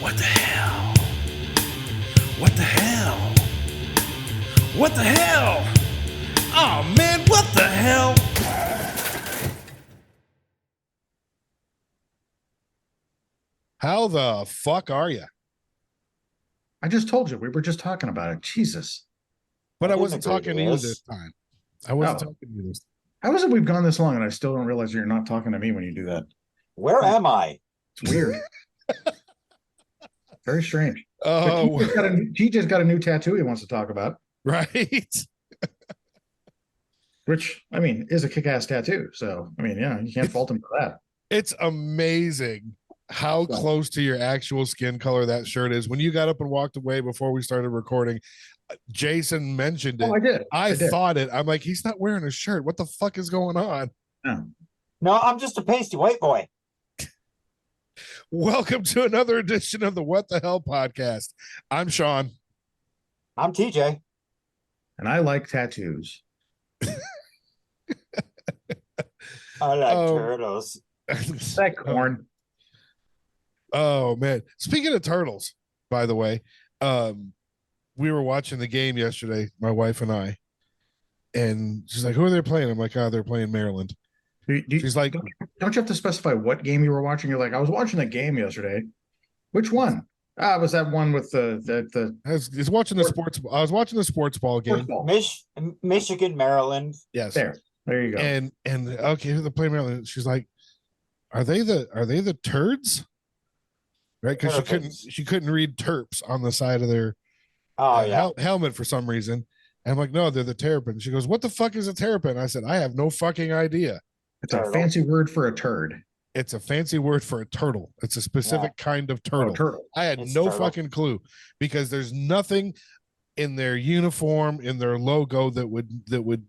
What the hell? What the hell? What the hell? Oh man, what the hell? How the fuck are you? I just told you we were just talking about it. Jesus. But I didn't wasn't agree talking to to you this. this time. I wasn't Oh. talking to you this time. How is it we've gone this long and I still don't realize you're not talking to me when you do that? Where am I? It's weird. Very strange. But Oh, he just got a new tattoo he wants to talk about, right. which, I mean, is a kick-ass tattoo. So, I mean, yeah, you can't fault him for that. It's amazing how Yeah. close to your actual skin color that shirt is. When you got up and walked away before we started recording, Jason mentioned it. Oh, I did. I did. thought it. I'm like, he's not wearing a shirt. What the fuck is going on? Yeah. No, I'm just a pasty white boy. Welcome to another edition of the What the Hell podcast. I'm Sean. I'm TJ. And I like tattoos. I like Oh. turtles. That corn. Oh man. Speaking of turtles, by the way, we were watching the game yesterday, my wife and I, and she's like, who are they playing? I'm like, oh, they're playing Maryland. She's like, don't you have to specify what game you were watching? You're like, I was watching a game yesterday. Which one? Ah, was that one with the I was watching the sports. I was watching the sports ball game. ball? Michigan, Maryland. Yes. There you go. And okay, who the play Maryland? She's like, are they the turds? Right? Because she couldn't read terps on the side of their helmet for some reason. And I'm like, no, they're the terrapin. She goes, what the fuck is a terrapin? I said, I have no fucking idea. It's a fancy word for a turd. It's a fancy word for a turtle. It's a specific kind of turtle. Oh, turtle. I had It's no turtle. fucking clue because there's nothing in their uniform, in their logo that would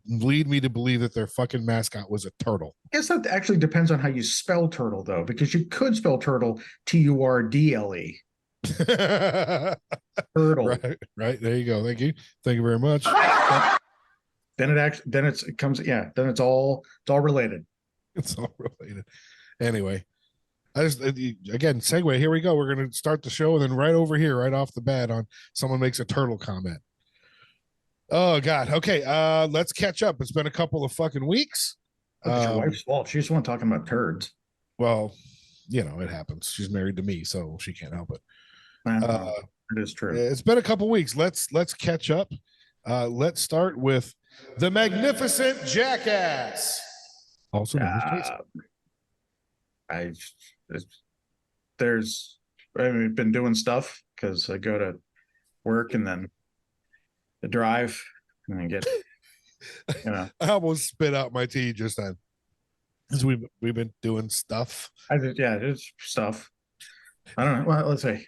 lead me to believe that their fucking mascot was a turtle. I guess that actually depends on how you spell turtle, though, because you could spell turtle Turdle. Turtle. Right. There you go. Thank you very much. Then it's all related. It's all related. Anyway, I just again segue. Here we go. We're gonna start the show, and then right over here, right off the bat, on someone makes a turtle comment. Oh God. Okay. Let's catch up. It's been a couple of fucking weeks. It's your wife's fault. She's the one talking about turds. Well, you know, it happens. She's married to me, so she can't help it. It is true. It's been a couple weeks. Let's catch up. Let's start with the magnificent jackass. Also known as Jason. I've been doing stuff because I go to work and then I drive and I get, I almost spit out my tea just then. Because we've been doing stuff. It's stuff. I don't know. Well, let's see.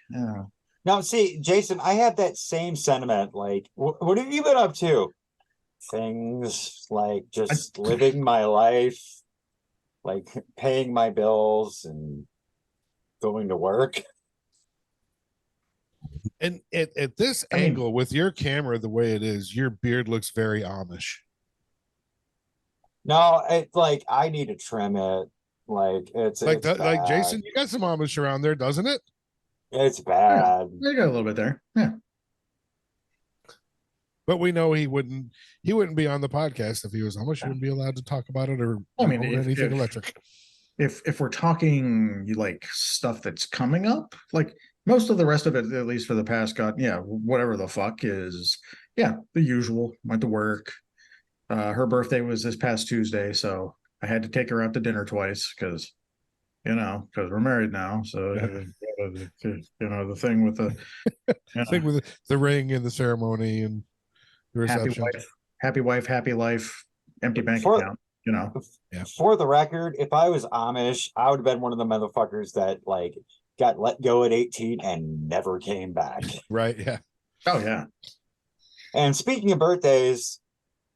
Now, see, Jason, I have that same sentiment. Like, what have you been up to? Things like just living my life, like paying my bills and going to work. And at this angle, with your camera the way it is, your beard looks very Amish. No, it's like I need to trim it. Like it's like bad. Jason, you got some Amish around there, doesn't it? It's bad. You got a little bit there. Yeah. But we know he wouldn't be on the podcast if he was Amish. He wouldn't be allowed to talk about it or anything electric. If we're talking like stuff that's coming up, like most of the rest of it, at least for the past, whatever the fuck is, the usual. Went to work. Her birthday was this past Tuesday, so I had to take her out to dinner twice because we're married now. So the thing with the thing with the ring and the ceremony and the reception. Happy wife, happy life, empty bank account. For the record, if I was Amish, I would have been one of the motherfuckers that like got let go at 18 and never came back. Right. Yeah. Oh yeah. And speaking of birthdays,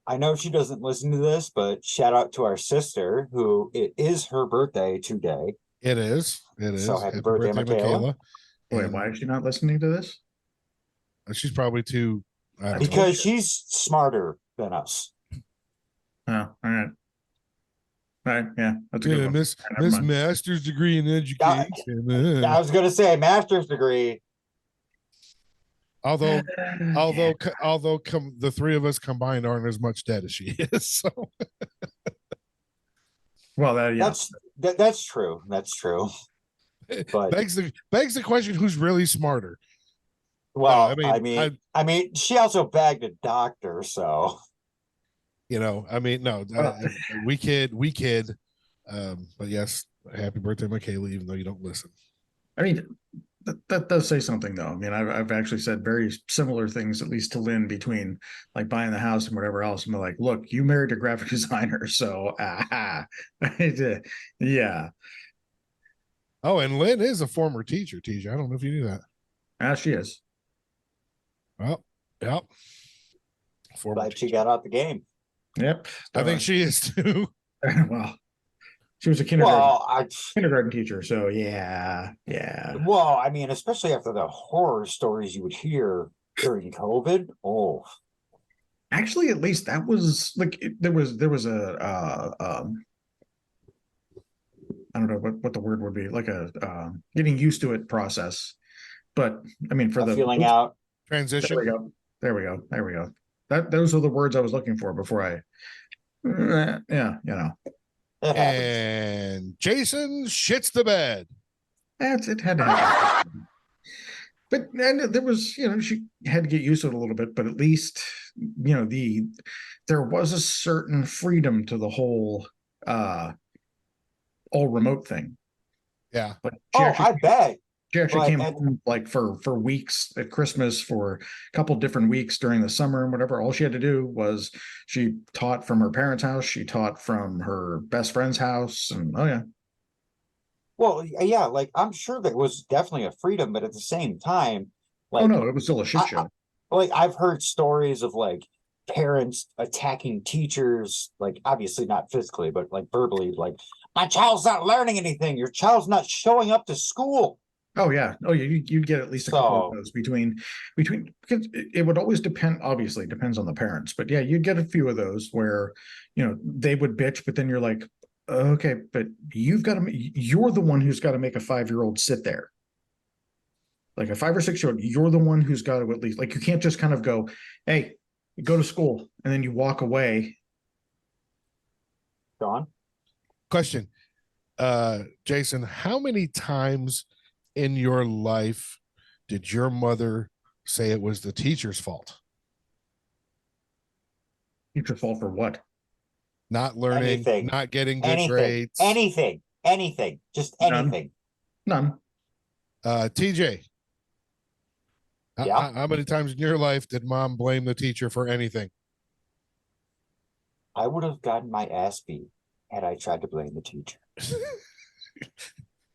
I know she doesn't listen to this, but shout out to our sister, who it is her birthday today. It is. So happy birthday, Michaela. Wait, why is she not listening to this? She's probably too. Because she's smarter than us. Oh, all right. Right. Yeah. That's a good Yeah, one. Miss Never mind. Master's degree in I education. was gonna say master's degree. Although Yeah. the three of us combined aren't as much debt as she is. So Well, yeah. That's true. That's true. But begs the question: who's really smarter? well, No, I mean, she also bagged a doctor, so no, we kid. But yes, happy birthday, Michaela, even though you don't listen. I mean, that does say something, though. I mean, I've actually said very similar things, at least to Lynn, between like buying the house and whatever else. I'm like, look, you married a graphic designer, so yeah. Oh, and Lynn is a former teacher, TJ. I don't know if you knew that. She is. Well, yep. glad she got out the game. Yep. I think she is too. Well, she was a kindergarten teacher, so yeah. Well, I mean, especially after the horror stories you would hear during COVID. Oh, actually, at least that was like there was a I don't know what the word would be, like a getting used to it process. But I mean, for the feeling out transition. There we go. Those are the words I was looking for before I. Yeah, you know. And Jason shits the bed. It had to happen. But and there was, she had to get used to it a little bit, but at least, there was a certain freedom to the whole all remote thing. Yeah. But I bet. She actually came home like for weeks at Christmas, for a couple different weeks during the summer and whatever. All she had to do was she taught from her parents' house. She taught from her best friend's house. And oh, yeah. Well, yeah, like I'm sure there was definitely a freedom, but at the same time, like, oh, no, it was still a shit show. Like I've heard stories of like parents attacking teachers, like obviously not physically, but like verbally, like, my child's not learning anything. Your child's not showing up to school. Oh yeah. Oh yeah. You'd get at least a couple of those between because it would always depend. Obviously, it depends on the parents, but yeah, you'd get a few of those where they would bitch, but then you're like, okay, but you're the one who's got to make a 5-year-old sit there. Like a 5 or 6-year-old, you're the one who's got to at least, like, you can't just kind of go, hey, go to school, and then you walk away. Don? Question. Jason, how many times in your life did your mother say it was the teacher's fault? Teacher's fault for what? Not learning, not getting good grades. Anything. Just anything. None. TJ. Yeah. How many times in your life did mom blame the teacher for anything? I would have gotten my ass beat had I tried to blame the teacher.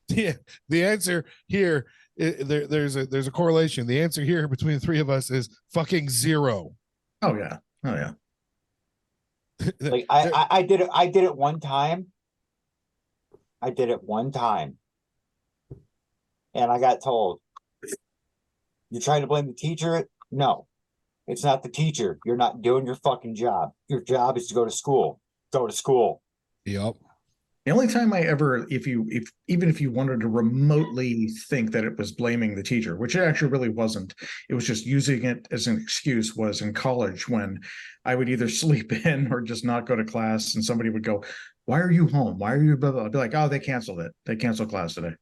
Yeah, the answer here, there's a correlation. The answer here between the three of us is fucking 0. Oh yeah. Like I did it one time. And I got told, you're trying to blame the teacher? No, it's not the teacher. You're not doing your fucking job. Your job is to go to school. Go to school. Yep. The only time I ever, even if you wanted to remotely think that it was blaming the teacher, which it actually really wasn't, it was just using it as an excuse, was in college when I would either sleep in or just not go to class, and somebody would go, why are you home? Why are you blah, blah? I'd be like, oh, they canceled it. They canceled class today.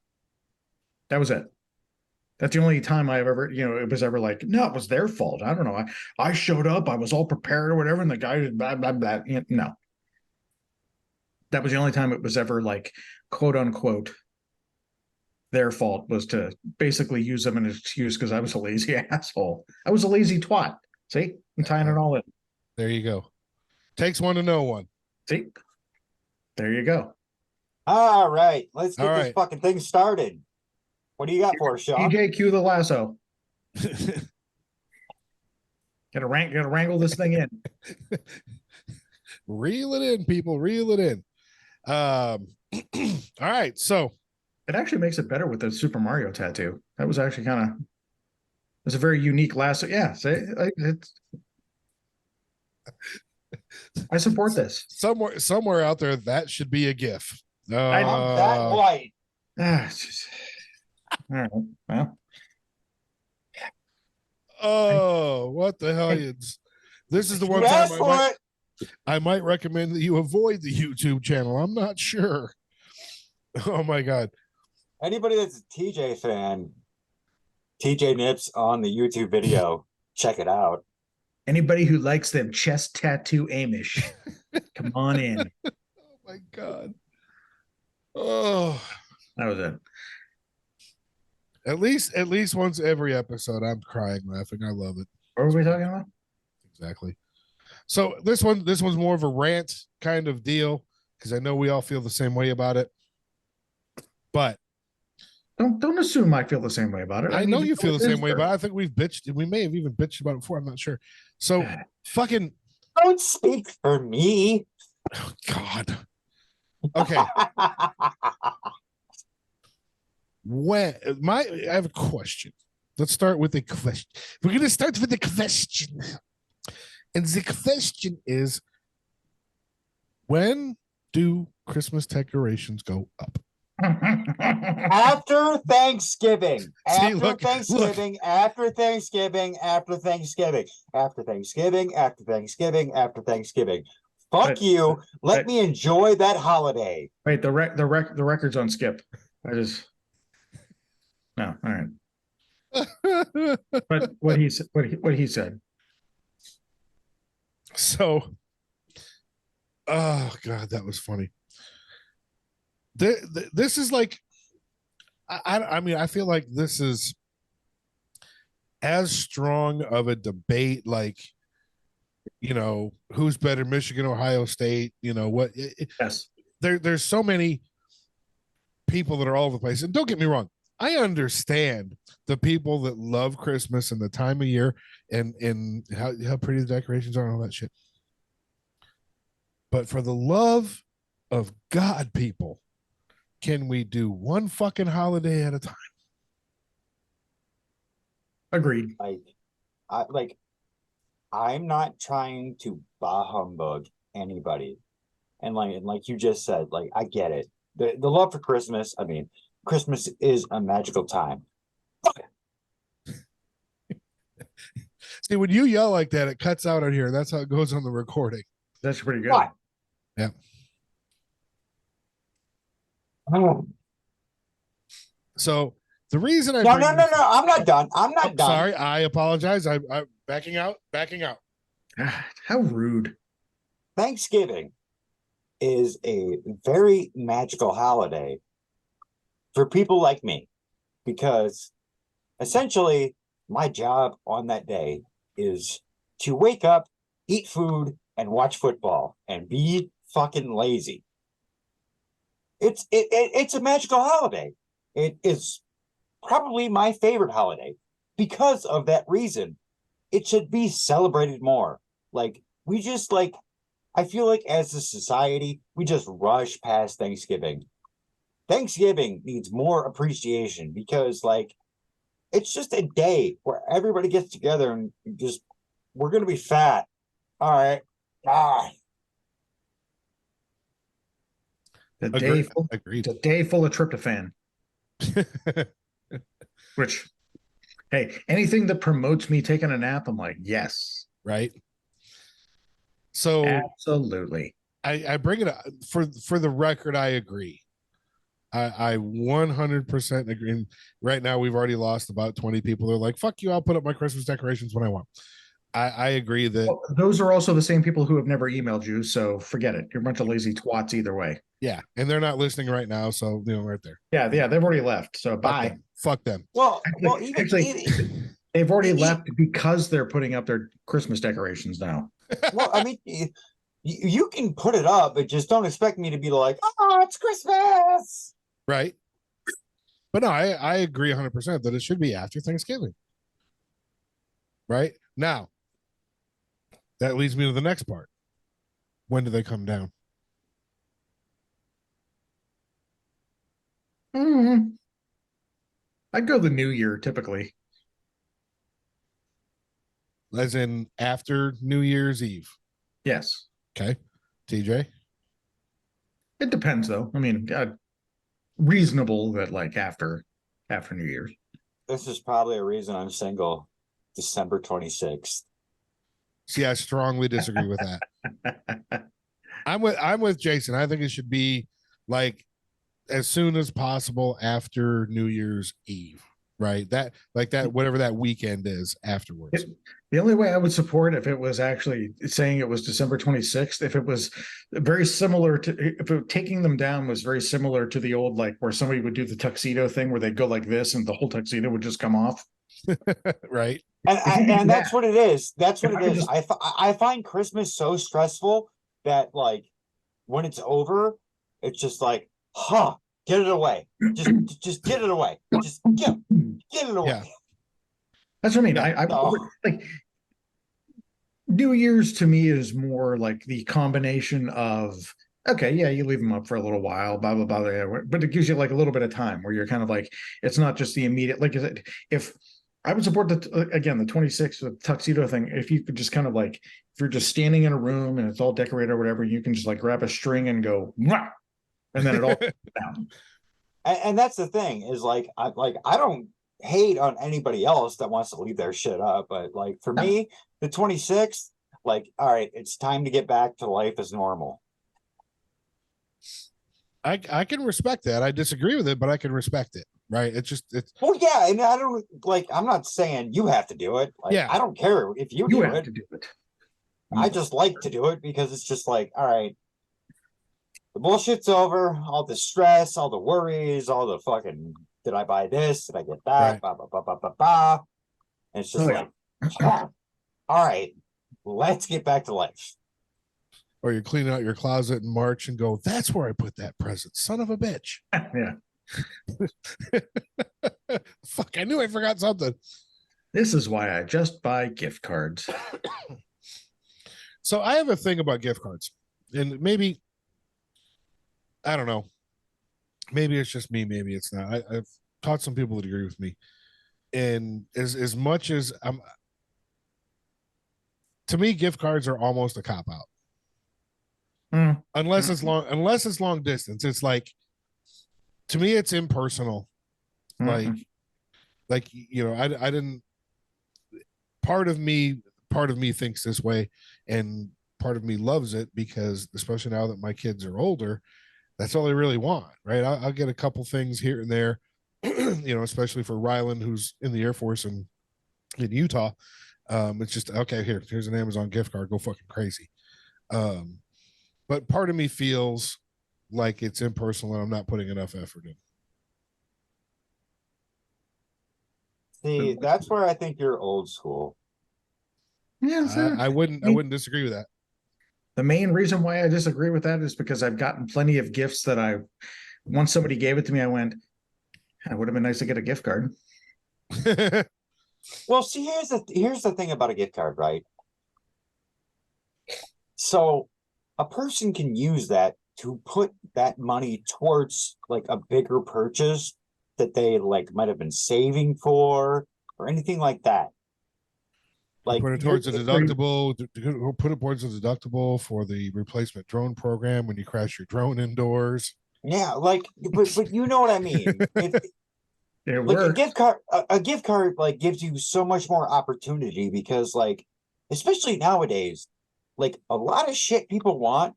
That was it. That's the only time I've ever, it was ever like, no, it was their fault. I don't know. I showed up, I was all prepared or whatever, and the guy did blah, blah, blah. No. That was the only time it was ever like, quote unquote, their fault, was to basically use them as an excuse because I was a lazy asshole. I was a lazy twat. See, I'm tying it all in. There you go. Takes one to know one. See, there you go. All right, let's get this fucking thing started. What do you got for us, Sean? DJ, cue the lasso. Gotta wrangle this thing in. Reel it in, people. Reel it in. All right, so it actually makes it better with the Super Mario tattoo. That was actually it's a very unique lasso. Yeah, it's I support this. Somewhere out there, that should be a GIF. I'm that white. All right. Well, Oh, what the hell? This is the one You time asked for it. I might recommend that you avoid the YouTube channel. I'm not sure. Oh my God. Anybody that's a TJ fan, TJ Nips on the YouTube video, check it out. anybody who likes them chest tattoo Amish, come on in. Oh my God. Oh, That was it. at least once every episode, I'm crying laughing. I love it. What were we talking about? Exactly. So this one's more of a rant kind of deal because I know we all feel the same way about it. But Don't assume I feel the same way about it. I know you feel the same way, about but I think we've bitched. We may have even bitched about it before. I'm not sure. So fucking Don't speak for me. oh God. Okay. I have a question. Let's start with the question. We're gonna start with the question. And the question is, when do Christmas decorations go up? After Thanksgiving. See, After look. Thanksgiving. After Thanksgiving. After Thanksgiving. After Thanksgiving. After Thanksgiving. After Thanksgiving. Fuck you. Let me enjoy that holiday. Wait, the record's on skip. No, all right. But what he said. So, oh God, that was funny. This is like, I mean, I feel like this is as strong of a debate, like, you know, who's better, Michigan, Ohio State, you know, what? Yes. There's so many people that are all over the place. And don't get me wrong, I understand the people that love Christmas and the time of year and how pretty the decorations are and all that shit. But for the love of God, people, can we do one fucking holiday at a time? Agreed. I'm not trying to bah humbug anybody. And like you just said, like, I get it. The love for Christmas, I mean, Christmas is a magical time. See, when you yell like that, it cuts out on here. That's how it goes on the recording. That's pretty good. Why? Yeah. Oh. So the reason No, I'm not done. I'm not done. Sorry, I apologize. I'm backing out. How rude. Thanksgiving is a very magical holiday for people like me because essentially my job on that day is to wake up, eat food, and watch football and be fucking lazy. It's a magical holiday. It is probably my favorite holiday because of that reason. It should be celebrated more. Like, we just I feel like as a society, we just rush past Thanksgiving. Thanksgiving needs more appreciation because it's just a day where everybody gets together and just, we're going to be fat. All right. The day full of tryptophan. Which, hey, anything that promotes me taking a nap, I'm like, yes. Right. So absolutely. I bring it up for the record. I agree. I 100% agree. And right now, we've already lost about 20 people. They're like, fuck you, I'll put up my Christmas decorations when I want. I agree that those are also the same people who have never emailed you, so forget it. You're a bunch of lazy twats either way. Yeah, and they're not listening right now, so right there. Yeah, they've already left. So bye. Fuck them. Well, they've already left because they're putting up their Christmas decorations now. Well, I mean, you can put it up, but just don't expect me to be like, oh, it's Christmas. Right. But no, I agree 100% that it should be after Thanksgiving. Right now. That leads me to the next part. When do they come down? I'd go the new year typically. As in after New Year's Eve. Yes. Okay. TJ? It depends though. I mean, reasonable that like after New Year's. This is probably a reason I'm single. December 26th. See, I strongly disagree with that. I'm with Jason. I think it should be like as soon as possible after New Year's Eve, right? That whatever that weekend is afterwards. The only way I would support if it was actually saying it was December 26th, if it was very similar to, taking them down was very similar to the old, like where somebody would do the tuxedo thing where they'd go like this and the whole tuxedo would just come off. Right. And that's what it is. That's what it is. I find Christmas so stressful that like when it's over, it's just like, get it away. Just get it away. Just get it away. Yeah. That's what I mean. I like New Year's to me is more like the combination of, okay, yeah, you leave them up for a little while, blah, blah, blah, but it gives you like a little bit of time where you're kind of like, it's not just the immediate, like, if I would support the 26th with tuxedo thing, if you could just kind of like, if you're just standing in a room and it's all decorated or whatever, you can just like grab a string and go, Mwah! And then it all down. And that's the thing is like, I don't hate on anybody else that wants to leave their shit up, but like for me, the 26th, like, all right, it's time to get back to life as normal. I can respect that. I disagree with it, but I can respect it. Right. It's well, yeah. And I don't like, I'm not saying you have to do it. Like, yeah. I don't care if you have it. to do it. I just like to do it because it's just like, all right, the bullshit's over, all the stress, all the worries, all the fucking, did I buy this? Did I get that? Right. Bah, bah, bah, bah, bah, bah. And it's just like, all right, let's get back to life. Or you're cleaning out your closet in March and go, that's where I put that present. Son of a bitch. Yeah. Fuck, I knew I forgot something. This is why I just buy gift cards. So I have a thing about gift cards. And maybe, I don't know. Maybe it's just me. Maybe it's not. I've taught some people that agree with me. And as much as to me, gift cards are almost a cop out. Unless it's long distance. It's like, to me, it's impersonal. Like, you know, I didn't, part of me thinks this way, and part of me loves it because, especially now that my kids are older, that's all they really want, right? I'll get a couple things here and there, you know, especially for Rylan, who's in the Air Force and in Utah. It's just, okay, here's an Amazon gift card, go fucking crazy. But part of me feels like it's impersonal and I'm not putting enough effort in. See, that's where I think you're old school. Yeah, I wouldn't disagree with that. The main reason why I disagree with that is because I've gotten plenty of gifts that once somebody gave it to me, I went, it would have been nice to get a gift card. Well, see, here's the thing about a gift card, right? So a person can use that to put that money towards like a bigger purchase that they like might have been saving for or anything like that. Like put it towards a deductible, put it towards a deductible for the replacement drone program when you crash your drone indoors. Yeah, like, but you know what I mean. Like a gift card like gives you so much more opportunity because like, especially nowadays, like a lot of shit people want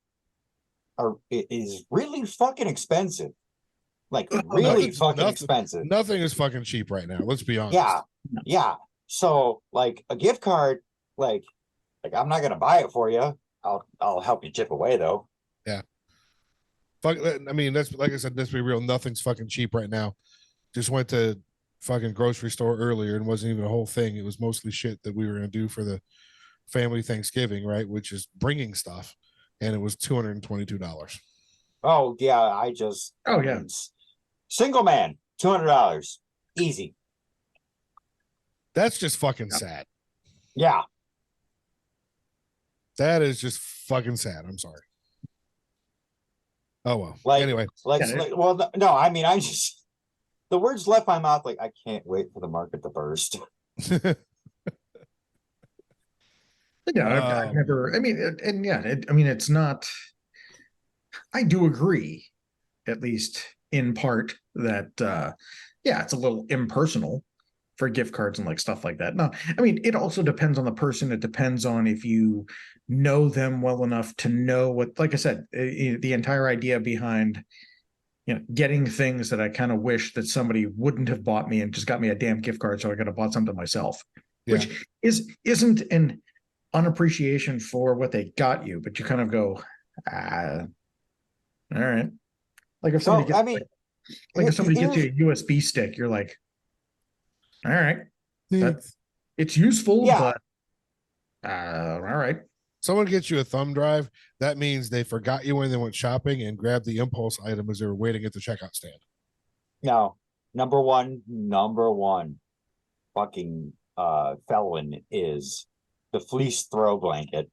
is really fucking expensive. Like really fucking expensive. Nothing is fucking cheap right now. Let's be honest. Yeah. So like a gift card, like I'm not gonna buy it for you. I'll help you chip away though. Yeah. Fuck. I mean, that's like I said. Let's be real. Nothing's fucking cheap right now. Just went to fucking grocery store earlier and wasn't even a whole thing. It was mostly shit that we were gonna do for the family Thanksgiving, right? Which is bringing stuff, and it was $222. Oh yeah, single man, $200, easy. That's just fucking sad. Yeah. That is just fucking sad. I'm sorry. Oh well. Like, anyway. Well, no, I mean, the words left my mouth like I can't wait for the market to burst. There's Yeah, I've never. I mean, and yeah, I mean, it's not. I do agree, at least in part, that yeah, it's a little impersonal for gift cards and like stuff like that. No, I mean, it also depends on the person. It depends on if you know them well enough to know what. Like I said, the entire idea behind getting things that I kind of wish that somebody wouldn't have bought me and just got me a damn gift card, so I could have bought something myself, Yeah. which isn't an unappreciation for what they got you, but you kind of go, all right. Like if somebody gets, I mean, like if somebody gets you a USB stick, you're like, all right, it's useful, yeah. but all right. Someone gets you a thumb drive, that means they forgot you when they went shopping and grabbed the impulse item as they were waiting at the checkout stand. No, number one fucking felon is the fleece throw blanket.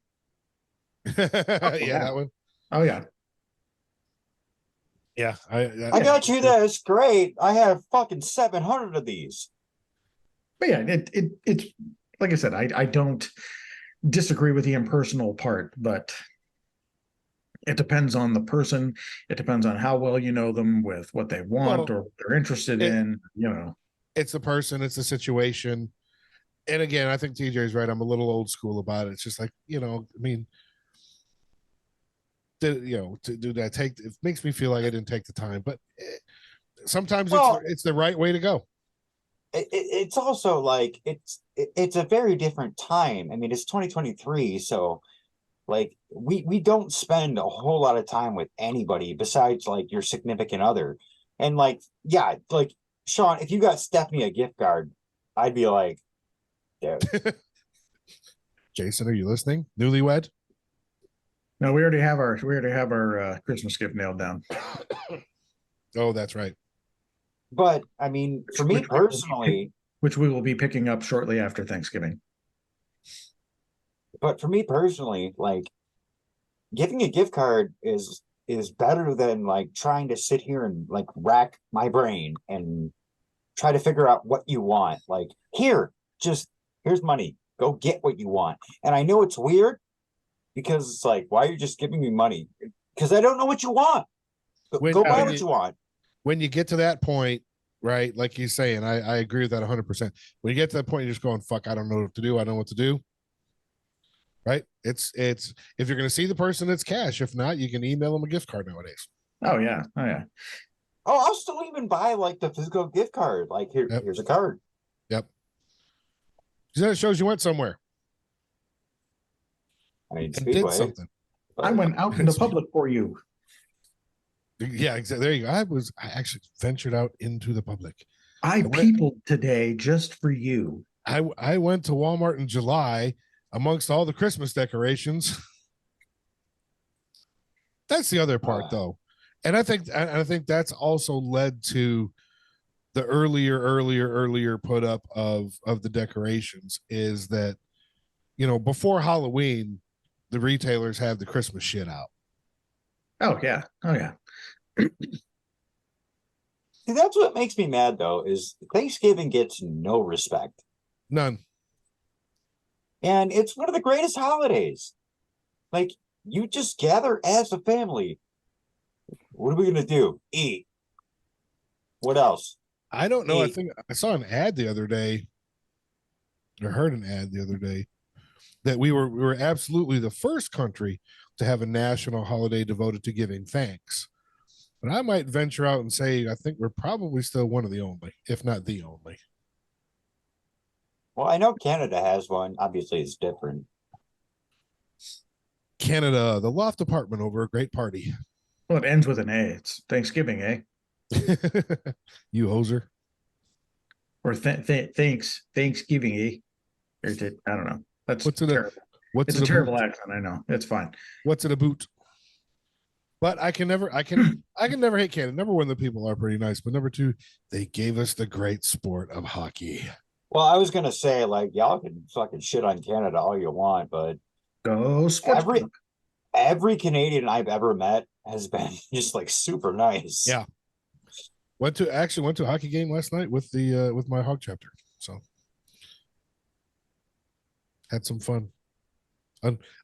Yeah, that one. Oh yeah. Yeah, I got you this. Great. I have fucking 700 of these. But yeah, it's like I said, I don't disagree with the impersonal part, but it depends on the person. It depends on how well you know them, with what they want or what they're interested in. It's the person, it's the situation. And again, I think TJ is right. I'm a little old school about it. It's just like, I mean, to do that, it makes me feel like I didn't take the time, but sometimes it's the right way to go. It's also like it's a very different time. I mean, it's 2023, so like we don't spend a whole lot of time with anybody besides like your significant other. And like, yeah, like Sean, if you got Stephanie a gift card, I'd be like, dude. Jason, are you listening? Newlywed? No, we already have our Christmas gift nailed down. Oh, that's right. But I mean, for me personally, which we will be picking up shortly after Thanksgiving. But for me personally, like giving a gift card is better than like trying to sit here and like rack my brain and try to figure out what you want. Like, here's money. Go get what you want. And I know it's weird because it's like, why are you just giving me money? Because I don't know what you want. Go buy what you want. When you get to that point, right? Like he's saying, I agree with that 100%. When you get to that point, you're just going, fuck, I don't know what to do. I don't know what to do. Right? It's if you're going to see the person, it's cash. If not, you can email them a gift card nowadays. Oh yeah. Oh, I'll still even buy like the physical gift card. Like here's a card. Yep. Because it shows you went somewhere. I mean, and did something. I went out in the public for you. Yeah, exactly. There you go. I actually ventured out into the public. I peopled today just for you. I went to Walmart in July amongst all the Christmas decorations. That's the other part, though, and I think that's also led to the earlier put up of the decorations. Is that before Halloween, the retailers have the Christmas shit out. Oh yeah. See, that's what makes me mad, though, is Thanksgiving gets no respect. None. And it's one of the greatest holidays. Like, you just gather as a family. What are we going to do? Eat. What else? I don't know. Eat. I think I saw an ad the other day, or heard an ad the other day, that we were absolutely the first country to have a national holiday devoted to giving thanks. But I might venture out and say I think we're probably still one of the only, if not the only. Well, I know Canada has one. Obviously, it's different. Canada, the loft apartment over a great party. Well, it ends with an A. It's Thanksgiving, eh? You hoser. Or Thanksgiving, eh? I don't know. That's terrible. It's a terrible accent. I know. It's fine. What's it a boot? But I can never hate Canada. Number one, the people are pretty nice, but number two, they gave us the great sport of hockey. Well, I was gonna say, like, y'all can fucking shit on Canada all you want, but go sports. Every Canadian I've ever met has been just like super nice. Yeah. Went to a hockey game last night with with my hog chapter. So had some fun.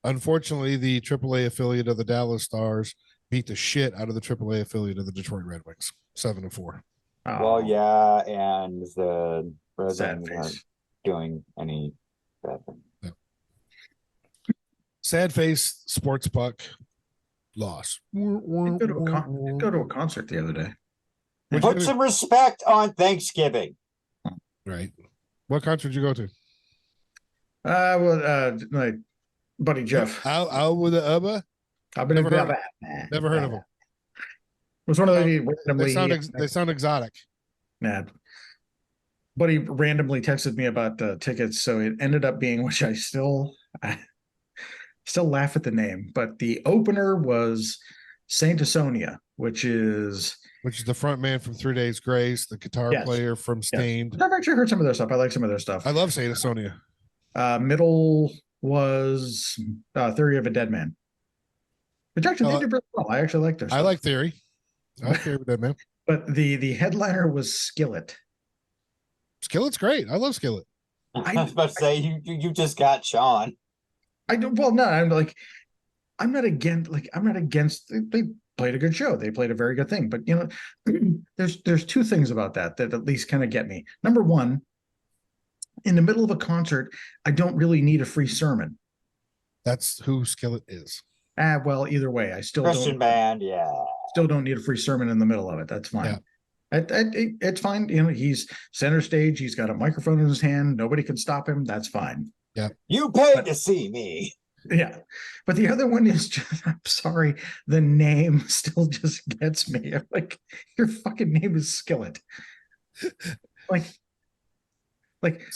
Unfortunately, the AAA affiliate of the Dallas Stars beat the shit out of the AAA affiliate of the Detroit Red Wings, 7-4. Well, yeah, and the Red Sad Wings face. aren't doing any bad thing. Yeah. Sad face, sports puck, loss. Go to a concert the other day. Put some respect on Thanksgiving. Right. What concert did you go to? My buddy Jeff. Out with the Ubba? I've been Never heard of him. It was one of the randomly. They sound exotic. Nah. Buddy randomly texted me about tickets, so it ended up being, which I still laugh at the name, but the opener was Saint Asonia, which is the front man from 3 Days Grace, the guitar player from Stained. I've actually heard some of their stuff. I like some of their stuff. I love Saint Asonia. Middle was Theory of a Dead Man, which actually they did really well. I actually like their stuff. I like Theory. I like Theory of a Dead Man. But the headliner was Skillet. Skillet's great. I love Skillet. I was about to say you just got Sean. I don't. Well, no, I'm not against. They played a good show. They played a very good thing. But there's two things about that at least kind of get me. Number one, in the middle of a concert, I don't really need a free sermon. That's who Skillet is. Well, either way, I still Christian band, yeah. Still don't need a free sermon in the middle of it. That's fine. Yeah. It's fine. He's center stage. He's got a microphone in his hand. Nobody can stop him. That's fine. Yeah. You paid to see me. Yeah. But the other one is just, I'm sorry, the name still just gets me. I'm like, your fucking name is Skillet. Like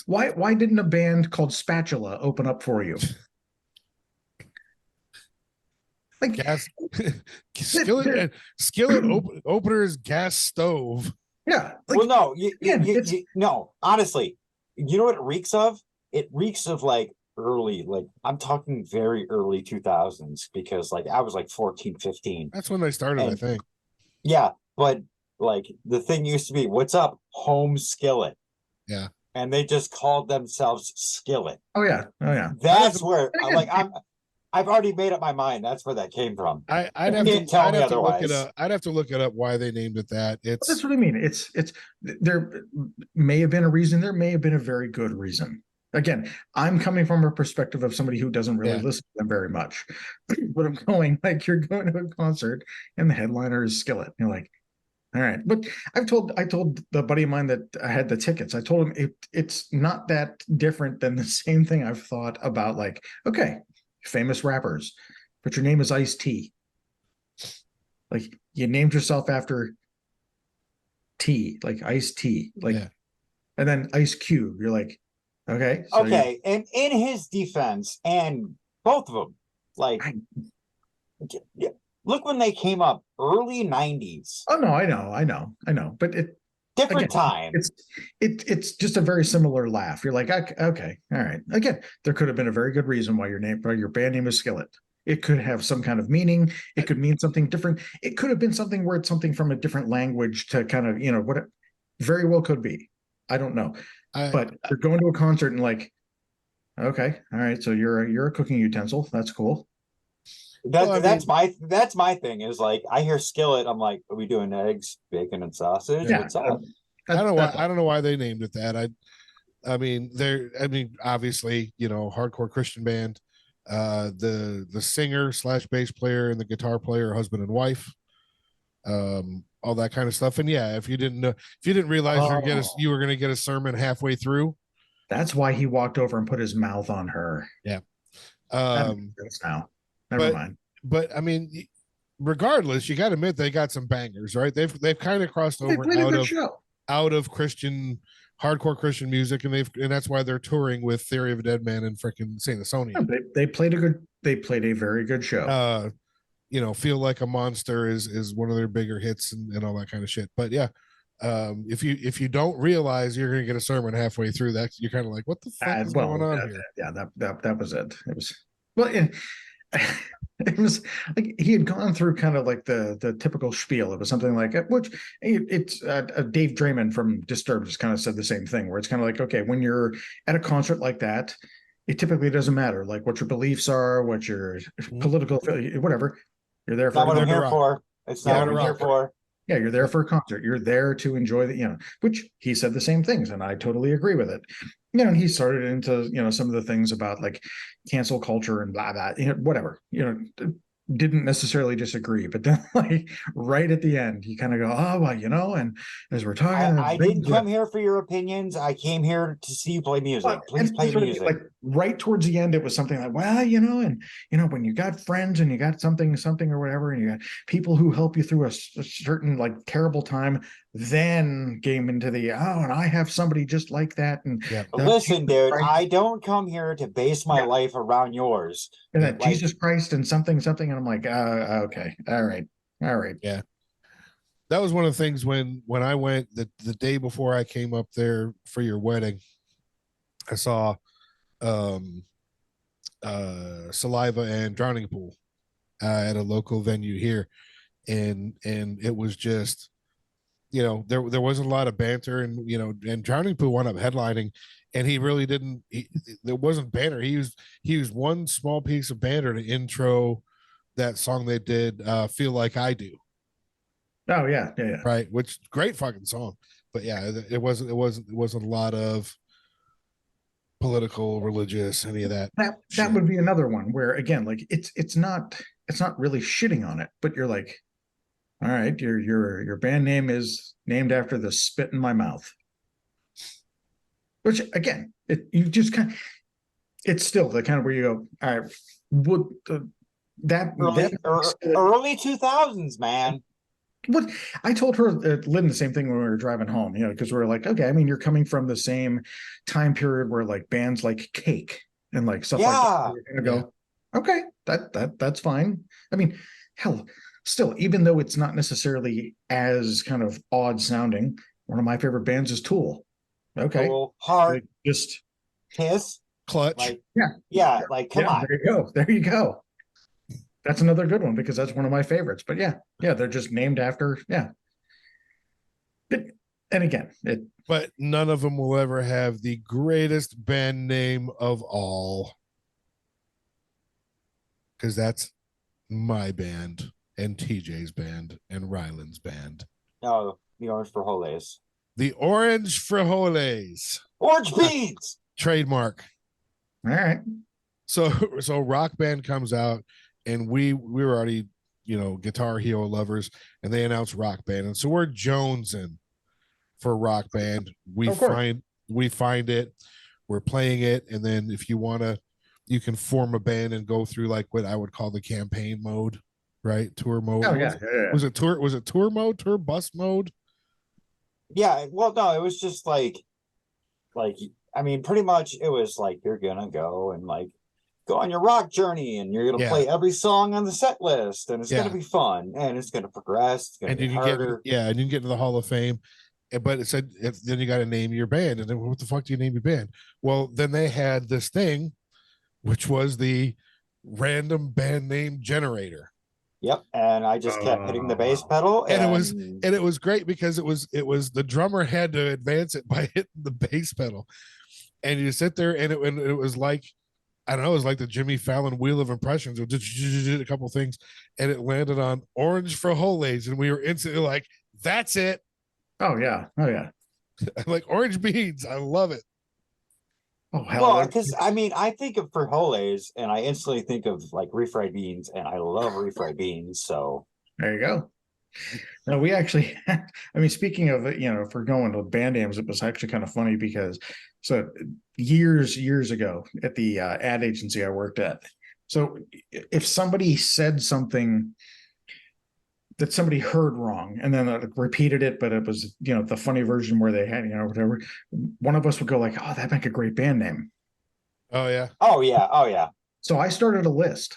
why didn't a band called Spatula open up for you? Like gas skillet opener is gas stove. Yeah. Well, no, no. Honestly, you know what it reeks of? It reeks of like early, like I'm talking very early 2000s, because like I was like 14, 15. That's when they started, I think. Yeah, but like the thing used to be, what's up, home skillet? Yeah. And they just called themselves Skillet. Oh yeah. That's where I've already made up my mind. That's where that came from. I'd have to look it up. I'd have to look it up why they named it that. That's what I mean. It's there may have been a reason. There may have been a very good reason. Again, I'm coming from a perspective of somebody who doesn't really listen to them very much. But I'm going like, you're going to a concert and the headliner is Skillet. You're like, all right. But I told the buddy of mine that I had the tickets. I told him it's not that different than the same thing I've thought about. Like, okay, famous rappers, but your name is Ice-T. Like you named yourself after T, like Ice-T, like, and then Ice Cube. You're like, okay. So okay. And in his defense, and both of them, like, look when they came up, early 90s. Oh no, I know. But different time. It's just a very similar laugh. You're like, okay, all right. Again, there could have been a very good reason why your band name is Skillet. It could have some kind of meaning. It could mean something different. It could have been something where it's something from a different language to kind of, what it very well could be. I don't know. But you're going to a concert and like, okay, all right. So you're a cooking utensil. That's cool. That's my thing is like, I hear Skillet. I'm like, are we doing eggs, bacon, and sausage? Yeah. What's up? I don't know why they named it that. I mean, obviously, hardcore Christian band. The singer / bass player and the guitar player, husband and wife, all that kind of stuff. And yeah, if you didn't realize you were going to get a sermon halfway through, that's why he walked over and put his mouth on her. Yeah. Now, never mind. But I mean, regardless, you got to admit they got some bangers, right? They've kind of crossed over out of Christian. Hardcore Christian music, and that's why they're touring with Theory of a Dead Man and freaking Saint Asonia. They played a very good show. Feel Like a Monster is one of their bigger hits and all that kind of shit. But yeah, if you don't realize you're gonna get a sermon halfway through that, you're kind of like, what the fuck is going on here? Yeah, that was it. It was it was like he had gone through kind of like the typical spiel. It was something like, which it's Dave Draymond from Disturbed just kind of said the same thing, where it's kind of like, okay, when you're at a concert like that, it typically doesn't matter like what your beliefs are, what your political, whatever. You're there for Not what I'm to here rock. for. It's not Yeah, what I'm here for. Yeah, you're there for a concert. You're there to enjoy the, which he said the same things, and I totally agree with it. And he started into, some of the things about like cancel culture and blah blah, whatever. Didn't necessarily disagree, but then like right at the end, he kind of go, oh well, and as we're talking, I didn't come here for your opinions. I came here to see you play music. Please play music. Like right towards the end, it was something like, well, and when you got friends and you got something or whatever, and you got people who help you through a certain like terrible time, then came into the and I have somebody just like that. And listen, dude, I don't come here to base my life around yours. And then like, Jesus Christ and something, and I'm like, okay, all right. Yeah. That was one of the things when I went the day before I came up there for your wedding, I saw Saliva and Drowning Pool at a local venue here, and it was just, there wasn't a lot of banter, and and Drowning Pool wound up headlining, and he really didn't. There wasn't banter. He used one small piece of banter to intro that song they did, "Feel Like I Do." Oh yeah. Right, which great fucking song, but yeah, it wasn't a lot of political, religious, any of that. That would be another one where again, like it's not really shitting on it, but you're like, all right, your band name is named after the spit in my mouth, which again, it's still the kind of where you go, all right, would early 2000s, man. What I told her, Lynn, the same thing when we were driving home, because we were like, okay, I mean, you're coming from the same time period where like bands like Cake and like stuff like that. You're gonna go, okay, that's fine. I mean, hell, still, even though it's not necessarily as kind of odd sounding, one of my favorite bands is Tool. Okay, Tool, Heart, just Kiss, Clutch. Like, like come on. There you go. That's another good one because that's one of my favorites. But yeah, they're just named after, and again, but none of them will ever have the greatest band name of all, because that's my band and TJ's band and Ryland's band. Oh, the Orange Frijoles. The Orange Frijoles. Orange Beans. Trademark. All right. So Rock Band comes out, and we were already, Guitar Hero lovers, and they announced Rock Band, and so we're jonesing for Rock Band. We find it, we're playing it, and then if you wanna, you can form a band and go through like what I would call the campaign mode, right? Tour mode. Oh yeah. Was it tour mode? Tour bus mode? Yeah. Well, no, it was just like I mean, pretty much it was like you're gonna go and like go on your rock journey, and you're gonna play every song on the set list, and it's gonna be fun, and it's gonna progress. It's gonna be harder. And you can get to the Hall of Fame. But it said then you got to name your band, and then what the fuck do you name your band? Well, then they had this thing, which was the random band name generator. Yep, and I just kept hitting the bass pedal, and it was great because it was the drummer had to advance it by hitting the bass pedal, and you sit there, and it was like, I don't know, it was like the Jimmy Fallon Wheel of Impressions. It did a couple things, and it landed on Orange Frijoles, and we were instantly like, that's it. Oh yeah. Like Orange Beans, I love it. Oh hell! Well, because I mean, I think of frijoles, and I instantly think of like refried beans, and I love refried beans. So there you go. No, we actually, I mean, speaking of, if we're going to band names, it was actually kind of funny because, so years ago at the ad agency I worked at, so if somebody said something that somebody heard wrong and then repeated it, but it was, the funny version where they had, whatever, one of us would go like, oh, that'd make a great band name. Oh yeah. Oh yeah. So I started a list.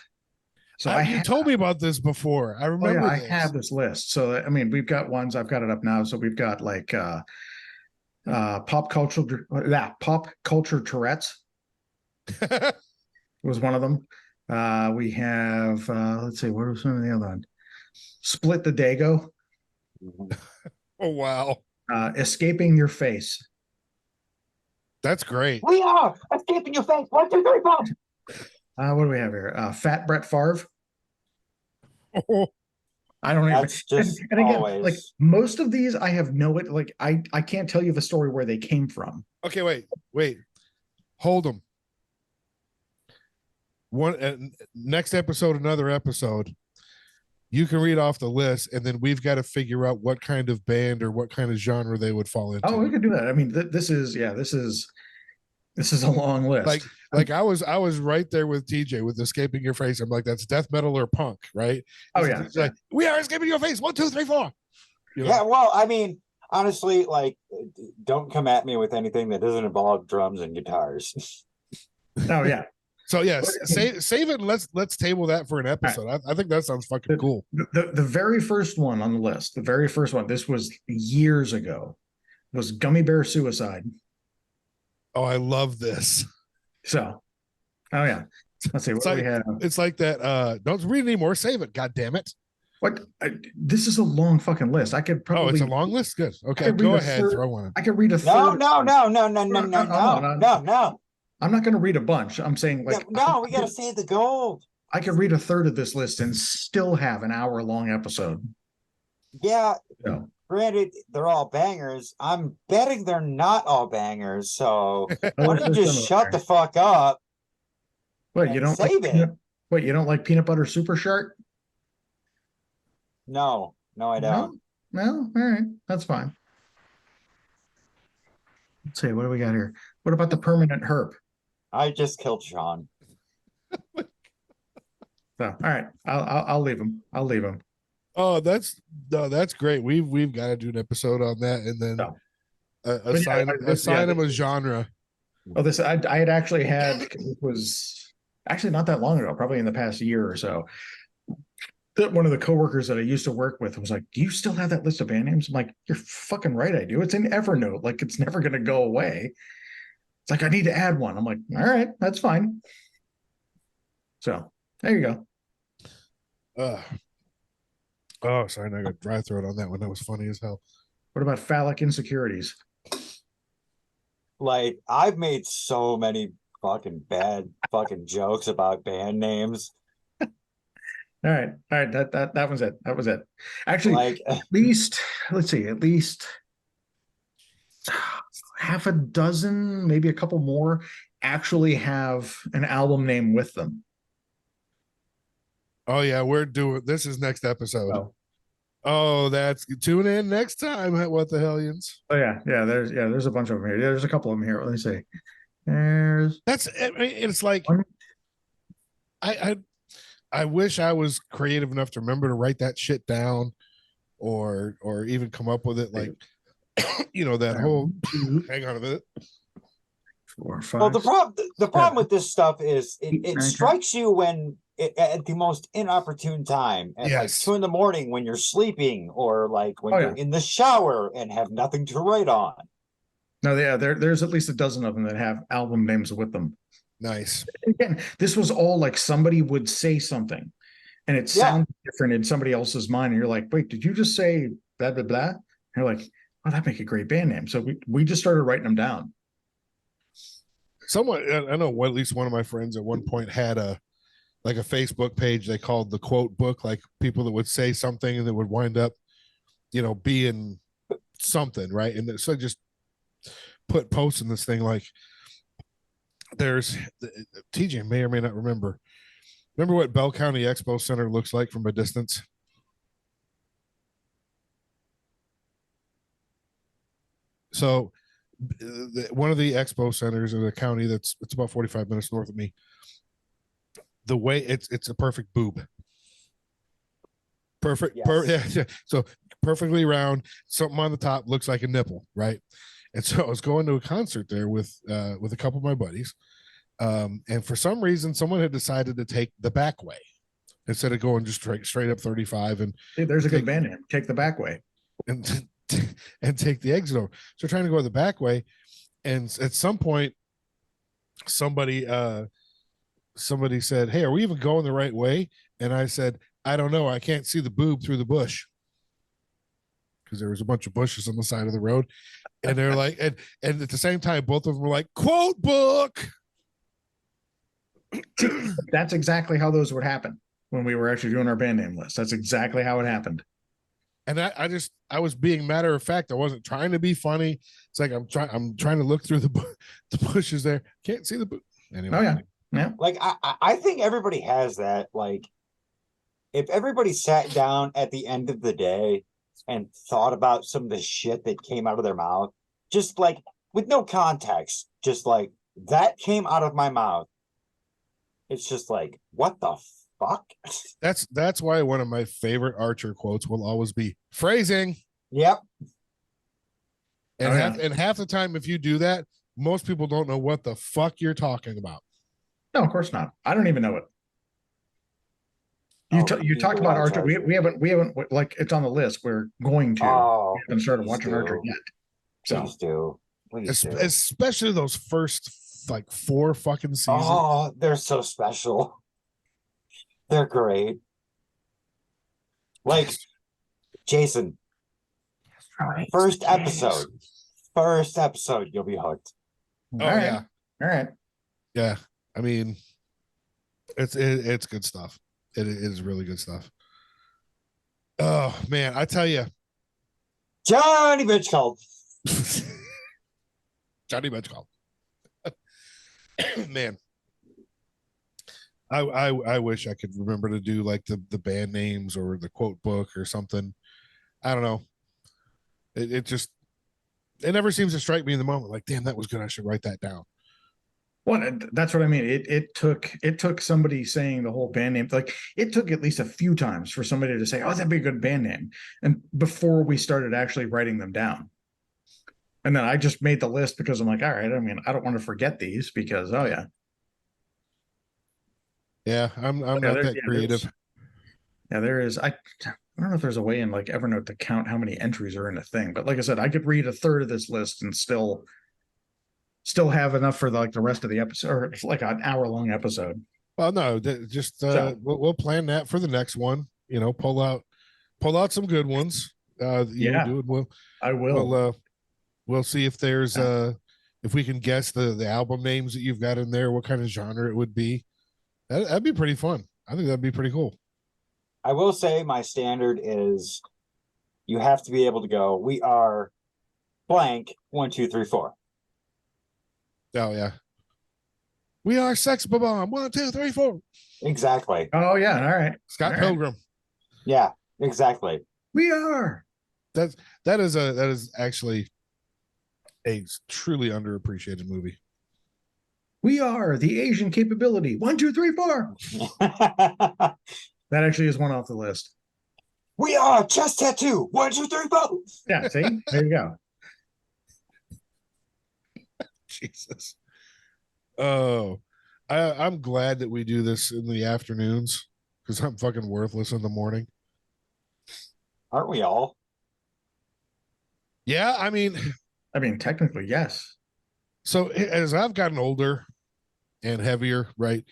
So you told me about this before. I remember. I have this list. So I mean, we've got ones. I've got it up now. So we've got like pop culture Tourette's was one of them. We have let's see, what are some of the other ones? Split the Dago. Oh wow. Escaping your face. That's great. We are escaping your face. 1, 2, 3, 4. What do we have here? Fat Brett Favre. I don't even. That's just and again, always like most of these, I have no it. Like I can't tell you the story where they came from. Okay, wait, hold them. Next episode, another episode. You can read off the list, and then we've got to figure out what kind of band or what kind of genre they would fall into. Oh, we could do that. I mean, this is a long list. Like I was right there with TJ with Escaping Your Face. I'm like, that's death metal or punk, right? Oh yeah. It's like, we are escaping your face. 1, 2, 3, 4. You know? Yeah, well, I mean, honestly, like, don't come at me with anything that doesn't involve drums and guitars. Oh yeah. So yes, save it. And let's table that for an episode. Right. I think that sounds fucking cool. The very first one on the list, the very first one, this was years ago, was Gummy Bear Suicide. Oh, I love this. So, oh yeah. Let's see what we have. It's like that. Don't read anymore. Save it. God damn it. What? This is a long fucking list. I could probably. Oh, it's a long list. Good. Okay, go ahead. Throw one. I could read a no, third. No. I'm not going to read a bunch. I'm saying like. No, we got to save the gold. I could read a third of this list and still have an hour-long episode. Yeah. So. Granted, they're all bangers. I'm betting they're not all bangers. So why don't you just shut the fuck up? Wait, you don't save it? Wait, you don't like Peanut Butter Super Shark? No, I don't. No, all right, that's fine. Let's see, what do we got here? What about the Permanent Herp? I just killed Sean. So, all right, I'll leave him. Oh, that's great. We've got to do an episode on that, and then assign him a genre. Oh, this I had actually had. It was actually not that long ago, probably in the past year or so. That one of the coworkers that I used to work with was like, "Do you still have that list of band names?" I'm like, "You're fucking right, I do. It's in Evernote. Like, it's never going to go away." It's like, I need to add one. I'm like, all right, that's fine. So there you go. Oh, sorry, I got dry throat on that one. That was funny as hell. What about phallic insecurities? Like, I've made so many fucking bad fucking jokes about band names. All right. That was it. That was it. Actually, like, at least half a dozen, maybe a couple more, actually have an album name with them. Oh yeah, we're doing this is next episode. Oh, that's tune in next time at What the Hellions. Oh yeah. There's a bunch of them here. There's a couple of them here. Let me see. It's like I wish I was creative enough to remember to write that shit down, or even come up with it. Like, you know, that whole. Hang on a minute. 4, 5. Well, the problem with this stuff is it strikes you when at the most inopportune time, at like 2 a.m. when you're sleeping, or like when you're in the shower and have nothing to write on. No, yeah, there's at least a dozen of them that have album names with them. Nice. Again, this was all like somebody would say something, and it sounds different in somebody else's mind, and you're like, wait, did you just say blah blah blah? And you're like, oh, that'd make a great band name. So we just started writing them down. Someone, I know, at least one of my friends at one point had a Facebook page they called the quote book, like people that would say something and that would wind up, you know, being something, right? And so I just put posts in this thing like, there's TJ may or may not remember what Bell County Expo Center looks like from a distance. So one of the expo centers in the county it's about 45 minutes north of me. The way it's a perfect boob. Perfect. Yeah. So perfectly round, something on the top looks like a nipple, right? And so I was going to a concert there with a couple of my buddies. And for some reason, someone had decided to take the back way instead of going just straight up 35. And there's a good band name. Take the back way. And take the exit over. So trying to go the back way. And at some point, somebody said, "Hey, are we even going the right way?" And I said, "I don't know. I can't see the boob through the bush." Because there was a bunch of bushes on the side of the road. And they're like, and at the same time, both of them were like, quote book. That's exactly how those would happen when we were actually doing our band name list. That's exactly how it happened. And I was being matter of fact. I wasn't trying to be funny. It's like I'm trying to look through the bushes there. Can't see the anyway. Oh yeah. Yeah. Like I think everybody has that. Like, if everybody sat down at the end of the day and thought about some of the shit that came out of their mouth, just like with no context, just like that came out of my mouth. It's just like, what the fuck? That's why one of my favorite Archer quotes will always be phrasing. Yep. And half the time, if you do that, most people don't know what the fuck you're talking about. No, of course not. I don't even know it. You talked about Archer. We haven't like, it's on the list. We're going to. We haven't started watching Archer yet. So please do. Please do. Especially those first like 4 fucking seasons. Oh, they're so special. They're great. Like, Jason, first episode, you'll be hooked. Oh yeah. All right. Yeah. I mean, it's good stuff. It is really good stuff. Oh man, I tell you, Johnny Bitchcall. Johnny Bitchcall. Man, I wish I could remember to do like the band names or the quote book or something. I don't know. It never seems to strike me in the moment. Like, damn, that was good. I should write that down. Well, that's what I mean. It took somebody saying the whole band name. Like, it took at least a few times for somebody to say, "Oh, that'd be a good band name," and before we started actually writing them down. And then I just made the list because I'm like, all right. I mean, I don't want to forget these because, oh yeah. Yeah, I'm not that creative. Yeah, there is. I don't know if there's a way in like Evernote to count how many entries are in a thing, but like I said, I could read a third of this list and still have enough for the rest of the episode, or like an hour-long episode. Well, no, just we'll plan that for the next one. You know, pull out some good ones. Yeah, I will. We'll see if there's if we can guess the album names that you've got in there, what kind of genre it would be. That'd be pretty fun. I think that'd be pretty cool. I will say my standard is you have to be able to go, we are blank 1, 2, 3, 4. Oh yeah. We are Sex Bomb 1, 2, 3, 4. Exactly. Oh yeah. All right. Scott Pilgrim. Yeah, exactly. We are. That is actually a truly underappreciated movie. We are the Asian capability. 1, 2, 3, 4. That actually is one off the list. We are chest tattoo. 1, 2, 3, 4. Yeah, see? There you go. Jesus. Oh, I'm glad that we do this in the afternoons because I'm fucking worthless in the morning. Aren't we all? Yeah, I mean, technically, yes. So as I've gotten older and heavier, right?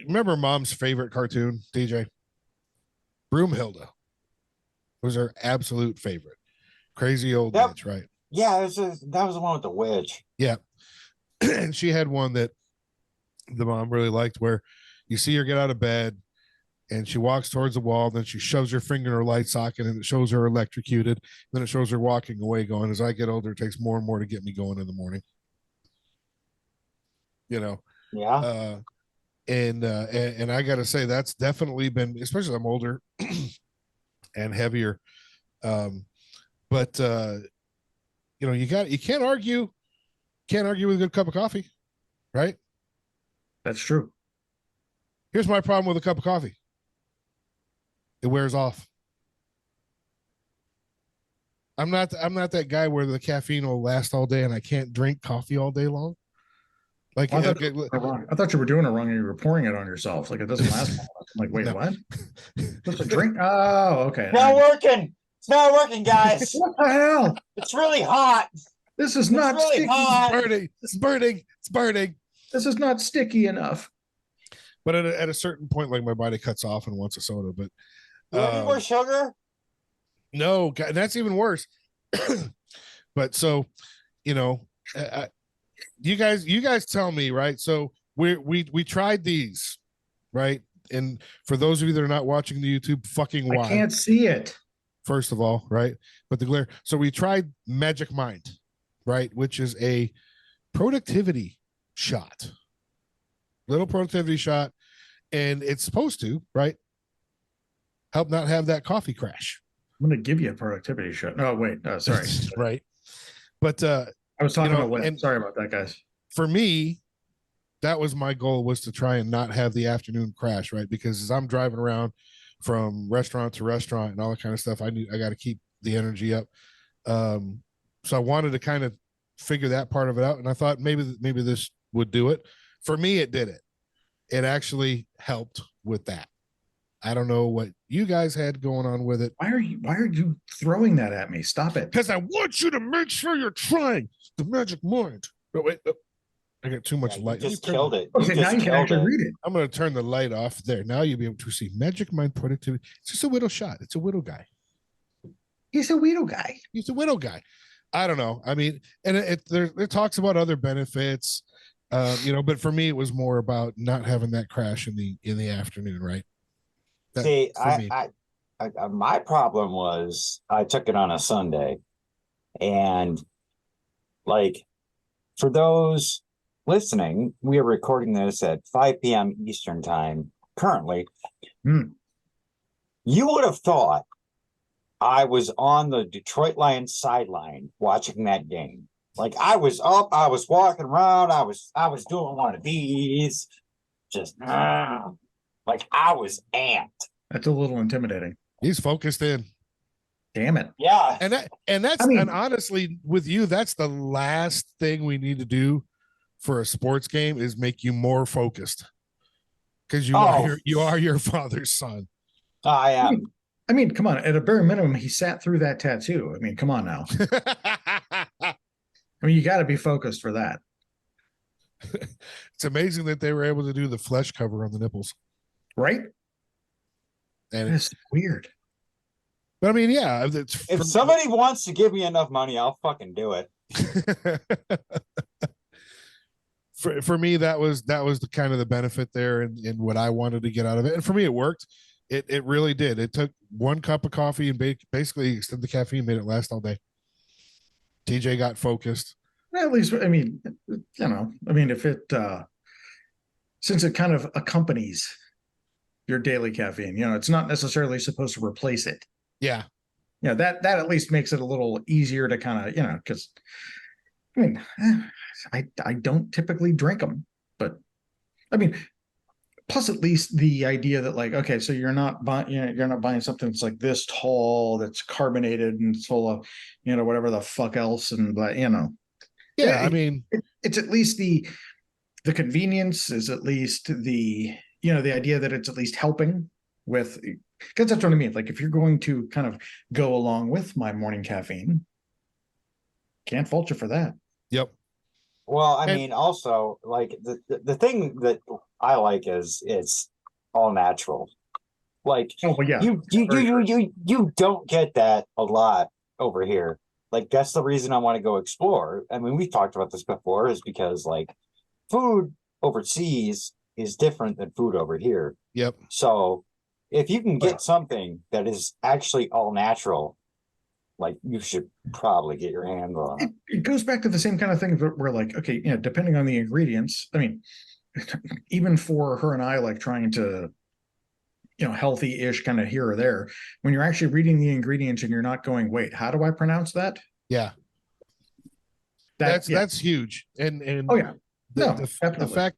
Remember Mom's favorite cartoon, DJ? Broomhilda was her absolute favorite. Crazy old witch, right? Yeah, that was the one with the witch. Yeah. And she had one that the mom really liked where you see her get out of bed and she walks towards the wall, then she shoves her finger in her light socket and it shows her electrocuted. Then it shows her walking away going, as I get older, it takes more and more to get me going in the morning. You know? Yeah. And I got to say, that's definitely been, especially as I'm older and heavier. But you know, you can't argue with a good cup of coffee, right? That's true. Here's my problem with a cup of coffee. It wears off. I'm not that guy where the caffeine will last all day and I can't drink coffee all day long. Like, I thought you were doing it wrong and you were pouring it on yourself. Like, it doesn't last long. I'm like, wait, what? Just a drink? Oh, okay. It's not working. It's not working, guys. What the hell? It's really hot. This is not really sticky. hot. It's burning. This is not sticky enough. But at a certain point, like, my body cuts off and wants a soda. But you need more sugar? No, that's even worse. But so, you know, you guys tell me, right? So we tried these, right? And for those of you that are not watching the YouTube, fucking why? I can't see it. First of all, right? But the glare. So we tried Magic Mind, right? Which is a productivity shot, little productivity shot, and it's supposed to, right, help not have that coffee crash. I'm going to give you a productivity shot. No, wait, sorry. Right. But I was talking about Lynn. Sorry about that, guys. For me, that was my goal, was to try and not have the afternoon crash, right? Because as I'm driving around from restaurant to restaurant and all that kind of stuff, I got to keep the energy up. So I wanted to kind of figure that part of it out, and I thought maybe this would do it. For me, it did it. It actually helped with that. I don't know what you guys had going on with it. Why are you throwing that at me? Stop it. Because I want you to make sure you're trying the Magic Mind. Oh, wait, I got too much light. You just killed it. Okay, now you can actually read it. I'm going to turn the light off there. Now you'll be able to see Magic Mind productivity. It's just a widow shot. It's a widow guy. He's a widow guy. He's a widow guy. I don't know. I mean, and it talks about other benefits, but for me, it was more about not having that crash in the afternoon, right? See, my problem was I took it on a Sunday, and like, for those listening, we are recording this at 5 p.m. Eastern time currently. You would have thought I was on the Detroit Lions sideline watching that game. Like, I was up, I was walking around, I was doing one of these, just like I was amped. That's a little intimidating. He's focused in. Damn it. Yeah. And honestly, with you, that's the last thing we need to do for a sports game, is make you more focused. Because you are your father's son. I am. I mean, come on. At a bare minimum, he sat through that tattoo. I mean, come on now. I mean, you got to be focused for that. It's amazing that they were able to do the flesh cover on the nipples. Right? And it's weird. But I mean, yeah. If somebody wants to give me enough money, I'll fucking do it. For me, that was the kind of the benefit there, and what I wanted to get out of it. And for me, it worked. It really did. It took one cup of coffee and basically extended the caffeine, made it last all day. TJ got focused. At least, I mean, if it, since it kind of accompanies your daily caffeine, it's not necessarily supposed to replace it. Yeah. Yeah. That at least makes it a little easier to kind of, because I mean, I don't typically drink them, but I mean, plus at least the idea that, like, okay, so you're not buying something that's like this tall, that's carbonated and it's full of, whatever the fuck else, and yeah, I mean, it's at least the convenience is at least the idea that it's at least helping with, because that's what I mean. Like, if you're going to kind of go along with my morning caffeine, can't fault you for that. Yep. Well, I mean, also, like, the thing that I like is it's all natural. Like, yeah, you don't get that a lot over here. Like, that's the reason I want to go explore. I mean, we've talked about this before, is because, like, food overseas is different than food over here. Yep. So if you can get something that is actually all natural, like, you should probably get your hands on it. It goes back to the same kind of thing where, like, okay, depending on the ingredients, I mean, even for her and I, like, trying to, healthy-ish kind of here or there, when you're actually reading the ingredients and you're not going, wait, how do I pronounce that? Yeah. That's huge. And oh yeah. The fact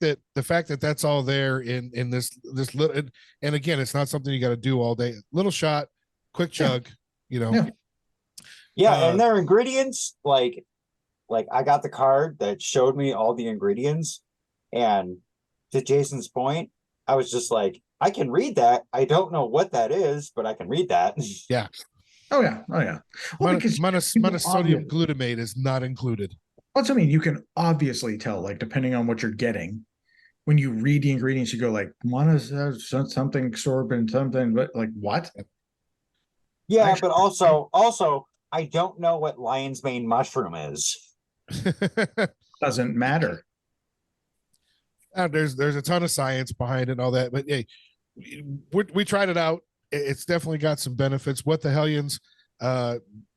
that that's all there in this little, and again, it's not something you got to do all day. Little shot, quick chug, Yeah, and their ingredients, like I got the card that showed me all the ingredients, and to Jason's point, I was just like, I can read that. I don't know what that is, but I can read that. Yeah. Oh yeah. Well, monosodium glutamate is not included. That's what I mean. You can obviously tell, like, depending on what you're getting, when you read the ingredients, you go like, something sorbent, something, but like, what? Yeah, but also, I don't know what lion's mane mushroom is. Doesn't matter. There's a ton of science behind it and all that, but hey, we tried it out. It's definitely got some benefits. What the Hellions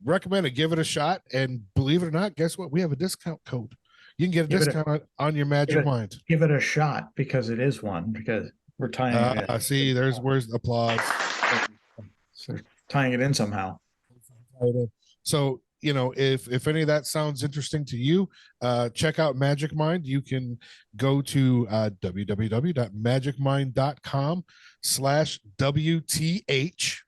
recommend it, give it a shot, and believe it or not, guess what? We have a discount code. You can get a discount on your Magic Mind. Give it a shot, because it is one, because we're tying it. See, where's the applause. So tying it in somehow. So, you know, if any of that sounds interesting to you, check out Magic Mind. You can go to www.magicmind.com/WTH.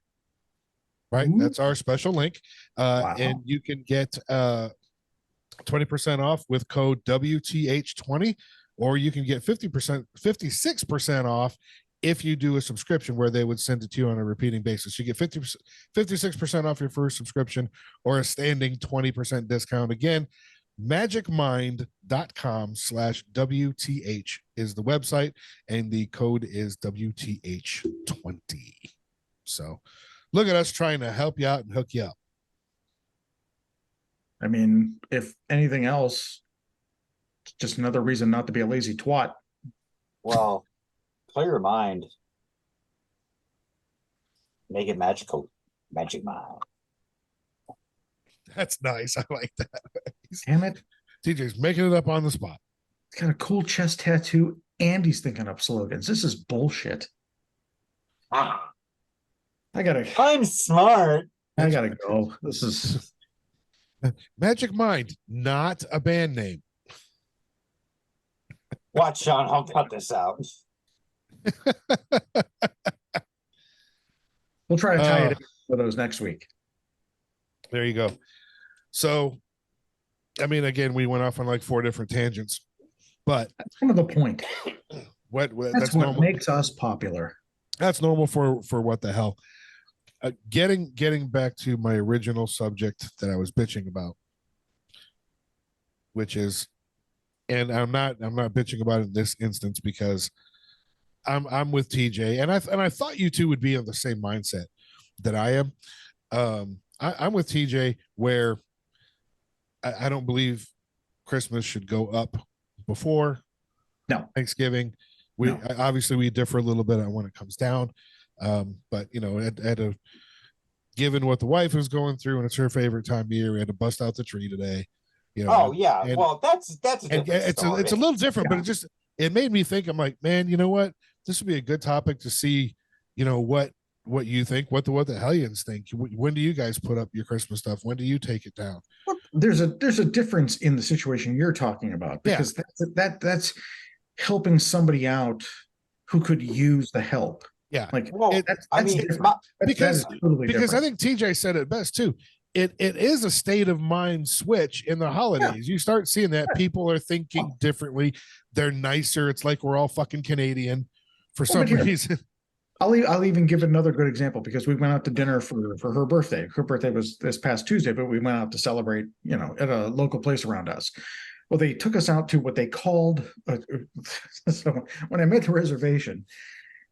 Right. Ooh. That's our special link. Wow. And you can get 20% off with code WTH20, or you can get 56% off if you do a subscription where they would send it to you on a repeating basis. You get 56% off your first subscription, or a standing 20% discount. Again, magicmind.com/WTH is the website, and the code is WTH20. So look at us trying to help you out and hook you up. I mean, if anything else, it's just another reason not to be a lazy twat. Well, clear your mind. Make it magical. Magic Mind. That's nice. I like that. Damn it. TJ's making it up on the spot. He's got a cool chest tattoo, and he's thinking up slogans. This is bullshit. I'm smart. I gotta go. This is Magic Mind, not a band name. Watch, Sean. I'll cut this out. We'll try to tie it in for those next week. There you go. So, I mean, again, we went off on like 4 different tangents, but that's kind of the point. That's what makes us popular. That's normal for what the hell. Getting back to my original subject that I was bitching about, which is, and I'm not bitching about it in this instance because I'm with TJ, and I thought you two would be of the same mindset that I am. I'm with TJ where I don't believe Christmas should go up before Thanksgiving. Obviously we differ a little bit on when it comes down. But you know, given what the wife is going through and it's her favorite time of year, we had to bust out the tree today. You know, oh yeah, and, well that's it's a little different, but it made me think. I'm like, man, you know what? This would be a good topic to see. You know what you think, what the Hellions think. When do you guys put up your Christmas stuff? When do you take it down? Well, there's a difference in the situation you're talking about, because that's helping somebody out who could use the help. Yeah, like because I think TJ said it best too. It is a state of mind switch in the holidays. You start seeing that people are thinking differently. They're nicer. It's like we're all fucking Canadian for some reason. I'll even give another good example, because we went out to dinner for her birthday. Her birthday was this past Tuesday, but we went out to celebrate, you know, at a local place around us. Well, they took us out to what they called. So when I made the reservation,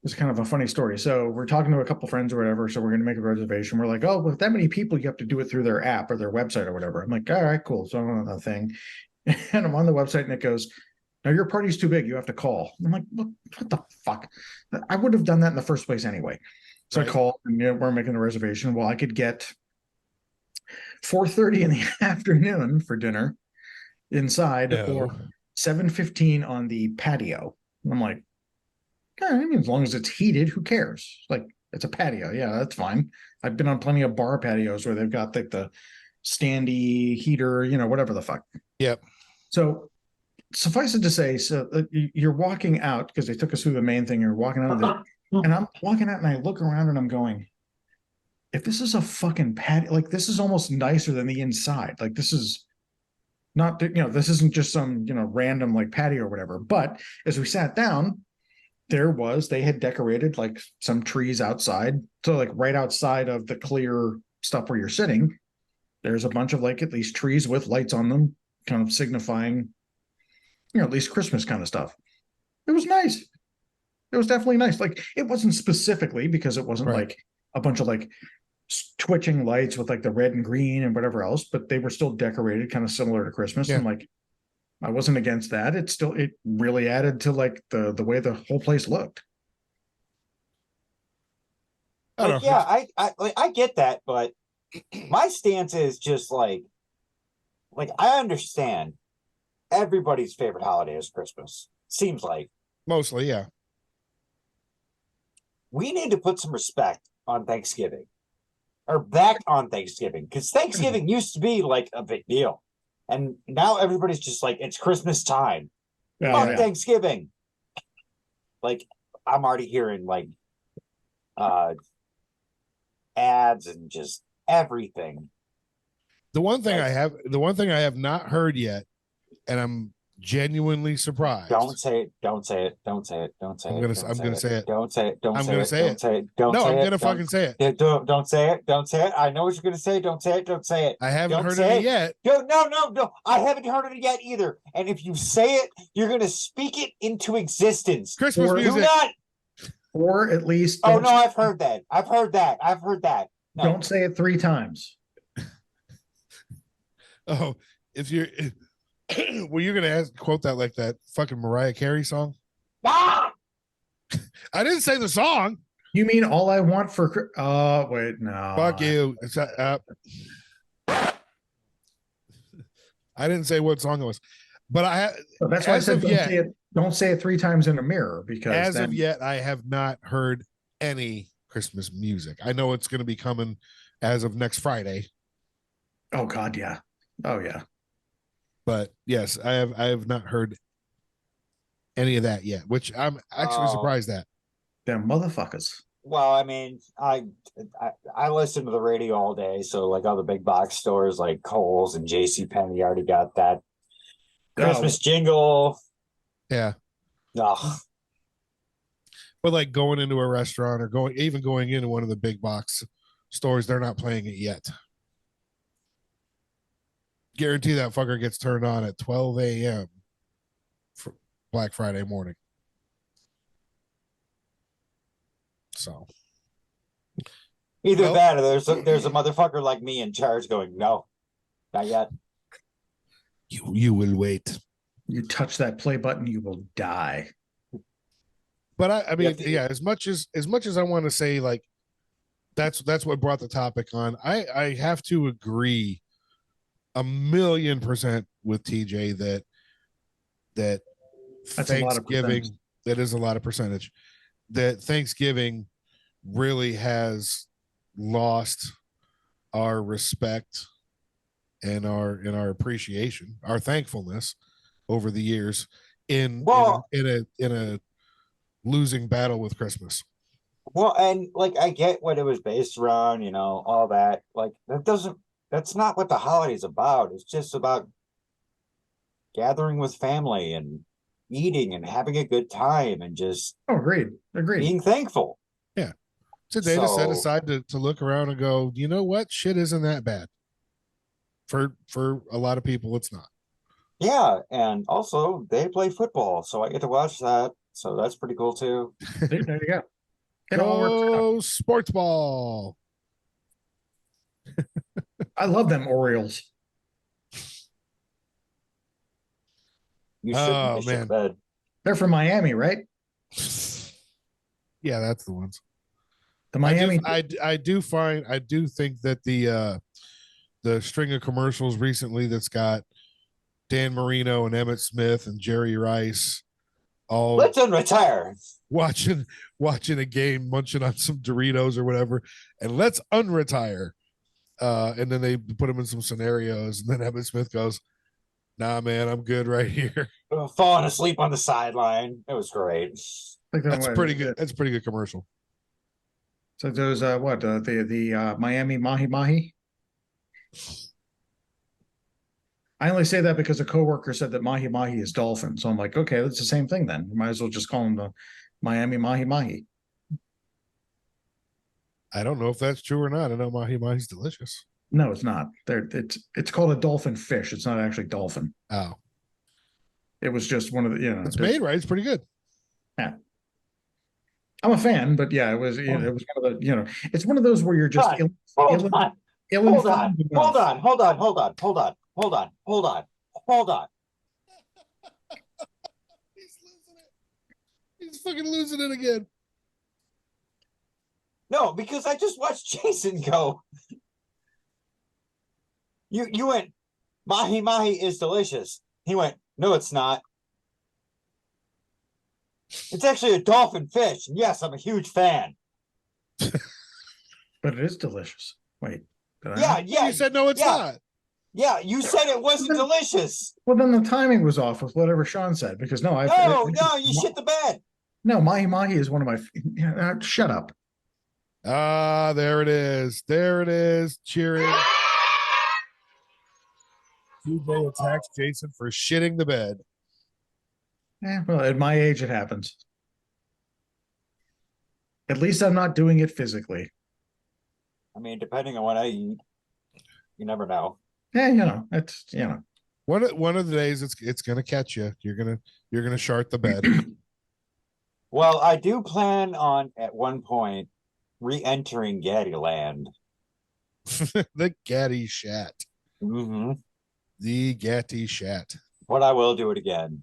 it was kind of a funny story. So we're talking to a couple friends or whatever. So we're going to make a reservation. We're like, oh, with that many people, you have to do it through their app or their website or whatever. I'm like, all right, cool. So I'm on the thing, and I'm on the website, and it goes, now your party's too big. You have to call. I'm like, what the fuck? I would have done that in the first place anyway. So I called, and we're making the reservation. Well, I could get 4:30 in the afternoon for dinner inside, or 7:15 on the patio. And I'm like, I mean, as long as it's heated, who cares? Like, it's a patio. Yeah, that's fine. I've been on plenty of bar patios where they've got like the standy heater, you know, whatever the fuck. Yep. So suffice it to say, you're walking out, because they took us through the main thing. You're walking out of there, and I'm walking out, and I look around, and I'm going, if this is a fucking patio, like, this is almost nicer than the inside. Like, this is not, you know, this isn't just some, you know, random like patio or whatever. But as we sat down, they had decorated like some trees outside. So like right outside of the clear stuff where you're sitting, there's a bunch of like at least trees with lights on them, kind of signifying, you know, at least Christmas kind of stuff. It was nice. It was definitely nice. Like, it wasn't specifically, because it wasn't like a bunch of like twitching lights with like the red and green and whatever else, but they were still decorated kind of similar to Christmas. Yeah. And like, I wasn't against that. It really added to like the way the whole place looked. Like, yeah, I get that, but my stance is just like I understand everybody's favorite holiday is Christmas. Seems like mostly, yeah. We need to put some respect on Thanksgiving, or back on Thanksgiving, because Thanksgiving used to be like a big deal, and now everybody's just like, it's Christmas time. Fuck Thanksgiving. Like, I'm already hearing like ads and just everything. The one thing I have not heard yet, and I'm genuinely surprised. Don't say it. Don't say it. Don't say it. Don't say it. I'm gonna say it. Don't say it. Don't I'm say gonna it. say Don't it. say it. Don't no, say I'm it. gonna fucking say it. Don't say it. Don't say it. I know what you're gonna say. Don't say it. Don't say it. I haven't Don't heard say it yet. No. I haven't heard it yet either. And if you say it, you're gonna speak it into existence. Christmas music. Do not. Or at least. Oh no, I've heard that. I've heard that. No. Don't say it 3 times. Oh, if you're well, you're gonna quote that like that fucking Mariah Carey song. Ah! I didn't say the song. You mean all I want for? Wait, no. Fuck you. It's I didn't say what song it was, but that's why I said don't say it 3 times in a mirror, because as of yet I have not heard any Christmas music. I know it's going to be coming as of next Friday. Oh God, yeah. Oh yeah. But yes, I have not heard any of that yet, which I'm actually surprised at. Them motherfuckers. Well, I mean, I listen to the radio all day, so like all the big box stores like Kohl's and JCPenney already got that Christmas jingle. Yeah. Ugh. But like going into a restaurant or going into one of the big box stores, they're not playing it yet. Guarantee that fucker gets turned on at 12 a.m. for Black Friday morning. So either that or there's a motherfucker like me in charge going, no, not yet. You will wait. You touch that play button, you will die. But I mean, yeah, as much as I want to say, like, that's what brought the topic on. I have to agree 1,000,000% with TJ that Thanksgiving, that is a lot of percentage, that Thanksgiving really has lost our respect and our appreciation, our thankfulness over the years in a losing battle with Christmas. Well, and like I get what it was based around, all that. Like that's not what the holiday's about. It's just about gathering with family and eating and having a good time and just agreed being thankful. Yeah, it's a day to set aside to look around and go, you know what, shit isn't that bad. For a lot of people, it's not. Yeah, and also they play football, so I get to watch that. So that's pretty cool too. There you go. Go sports ball. I love them Orioles. You shouldn't man. Bed. They're from Miami, right? Yeah, that's the ones. The Miami. I do think that the string of commercials recently that's got Dan Marino and Emmett Smith and Jerry Rice all let's unretire. Watching a game, munching on some Doritos or whatever, and let's unretire. And then they put him in some scenarios, and then Emmett Smith goes, "Nah, man, I'm good right here." Falling asleep on the sideline. It was great. That's pretty good. That's a pretty good commercial. So there's the Miami Mahi Mahi. I only say that because a coworker said that Mahi Mahi is dolphin. So I'm like, okay, that's the same thing then. You might as well just call them the Miami Mahi Mahi. I don't know if that's true or not. I know Mahi Mahi's delicious. No, it's not. It's called a dolphin fish. It's not actually dolphin. Oh. It was just one of the, it's made right. It's pretty good. Yeah. I'm a fan, but yeah, it was it was kind of it's one of those where you're just Hold on. Hold on. ill-informed Hold enough. on. Hold on. Hold on. Hold on. Hold on. Hold on. Hold on. He's losing it. He's fucking losing it again. No, because I just watched Jason go. You went, mahi mahi is delicious. He went, no, it's not. It's actually a dolphin fish. And yes, I'm a huge fan. But it is delicious. Wait. Yeah. You said no, it's not. Yeah, you said it wasn't delicious. Well, then the timing was off with whatever Sean said, because no, you shit the bed. No, mahi mahi is one of my. Shut up. Ah, there it is. There it is. Cheering. TJ attacks Jason for shitting the bed. Well, at my age, it happens. At least I'm not doing it physically. I mean, depending on what I eat, you never know. Yeah, it's One of the days it's gonna catch you. You're gonna shart the bed. Well, I do plan on at one point re-entering Gaddyland. The Gaddy Shat. Mm-hmm. The Gaddy Shat. But I will do it again.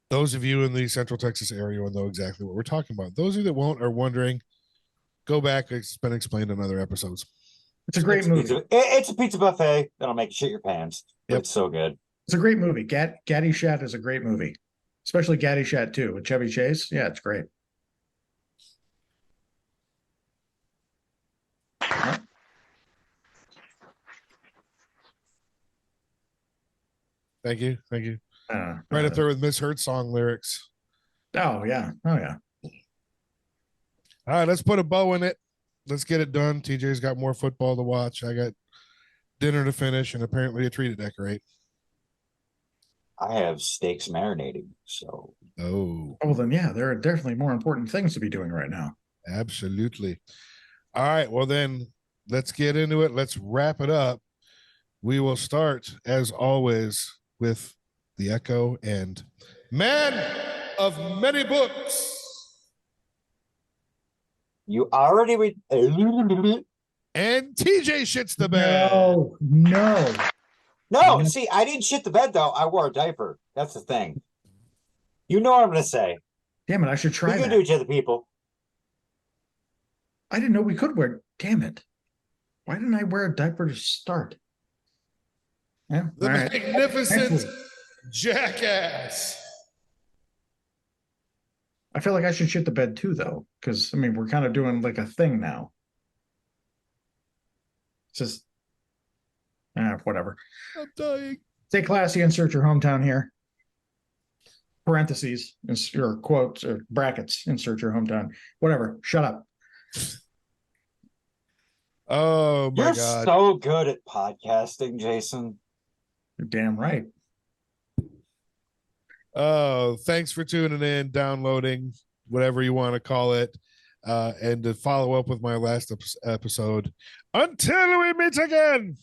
Those of you in the Central Texas area will know exactly what we're talking about. Those of you that won't are wondering, go back. It's been explained in other episodes. It's a great movie. It's a pizza buffet that'll make you shit your pants. Yep. It's so good. It's a great movie. Gaddy Shat is a great movie, especially Gaddy Shat 2 with Chevy Chase. Yeah, it's great. Thank you. Right up there with Miss Hurt song lyrics. Oh yeah. All right, let's put a bow in it. Let's get it done. TJ's got more football to watch. I got dinner to finish and apparently a tree to decorate. I have steaks marinating, so. Oh, well then, yeah, there are definitely more important things to be doing right now. Absolutely. All right, well then, let's get into it. Let's wrap it up. We will start, as always, with the Echo and Man of Many Books. You already and TJ shits the bed. No. See, I didn't shit the bed though. I wore a diaper. That's the thing. You know what I'm gonna say. Damn it! I should try. We can do each other, people. I didn't know we could wear. Damn it! Why didn't I wear a diaper to start? Yeah, the magnificent jackass. I feel like I should shit the bed too, though, because I mean we're kind of doing like a thing now. It's just, whatever. I'm dying. Stay classy. Insert your hometown here. Parentheses, or quotes, or brackets. Insert your hometown. Whatever. Shut up. Oh my You're God! So good at podcasting, Jason. You're damn right. Oh, thanks for tuning in, downloading, whatever you want to call it, and to follow up with my last episode. Until we meet again.